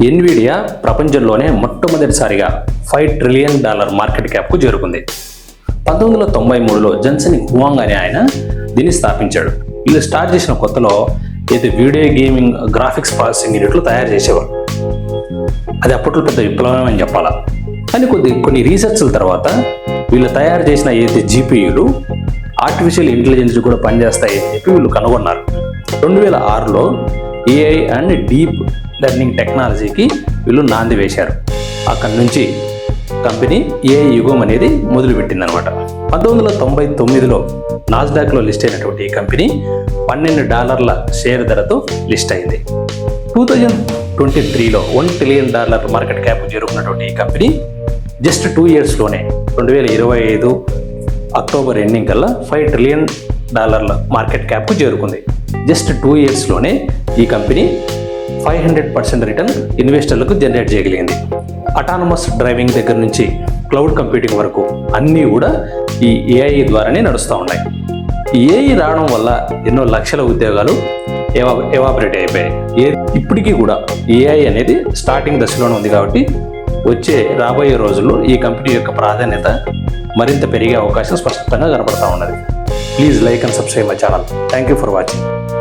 Nvidia ప్రపంచంలోనే మొట్టమొదటిసారిగా $5 trillion market క్యాప్కు చేరుకుంది. 1993లో జెన్సన్ హువాంగ్ అనే ఆయన దీన్ని స్థాపించాడు. వీళ్ళు స్టార్ట్ చేసిన కొత్తలో అయితే వీడియో గేమింగ్ గ్రాఫిక్స్ ప్రాసెసింగ్ యూనిట్లు తయారు చేసేవారు. అది అప్పట్లో పెద్ద విప్లవం అని చెప్పాలా. కానీ కొన్ని రీసెర్చ్ల తర్వాత వీళ్ళు తయారు చేసిన ఏదైతే జీపీయూలు ఆర్టిఫిషియల్ ఇంటెలిజెన్స్ కూడా పనిచేస్తాయని చెప్పి వీళ్ళు కనుగొన్నారు. 2006లో ఏఐ అండ్ డీప్ లెర్నింగ్ టెక్నాలజీకి వీళ్ళు నాంది వేశారు. అక్కడి నుంచి కంపెనీ ఏఐ యుగం అనేది మొదలుపెట్టిందనమాట. 1999లో నాస్డాక్లో లిస్ట్ అయినటువంటి ఈ కంపెనీ $12 షేర్ ధరతో లిస్ట్ అయింది. 2023లో $1 ట్రిలియన్ మార్కెట్ క్యాప్ చేరుకున్నటువంటి ఈ కంపెనీ జస్ట్ 2 ఇయర్స్లోనే 2025 అక్టోబర్ ఎండింగ్ కల్లా $5 ట్రిలియన్ మార్కెట్ క్యాప్కు చేరుకుంది. జస్ట్ 2 ఇయర్స్లోనే ఈ కంపెనీ 500% రిటర్న్ ఇన్వెస్టర్లకు జనరేట్ చేయగలిగింది. అటానమస్ డ్రైవింగ్ దగ్గర నుంచి క్లౌడ్ కంప్యూటింగ్ వరకు అన్నీ కూడా ఈ ఏఐ ద్వారానే నడుస్తూ ఉన్నాయి. ఈ ఏఐ రావడం వల్ల ఎన్నో లక్షల ఉద్యోగాలు ఎవాపరేట్ అయిపోయాయి. ఇప్పటికీ కూడా ఏఐ అనేది స్టార్టింగ్ దశలోనే ఉంది కాబట్టి రాబోయే రోజుల్లో ఈ కంపెనీ యొక్క ప్రాధాన్యత మరింత పెరిగే అవకాశం స్పష్టంగా కనపడతా ఉన్నది. Please like and subscribe my channel. Thank you for watching.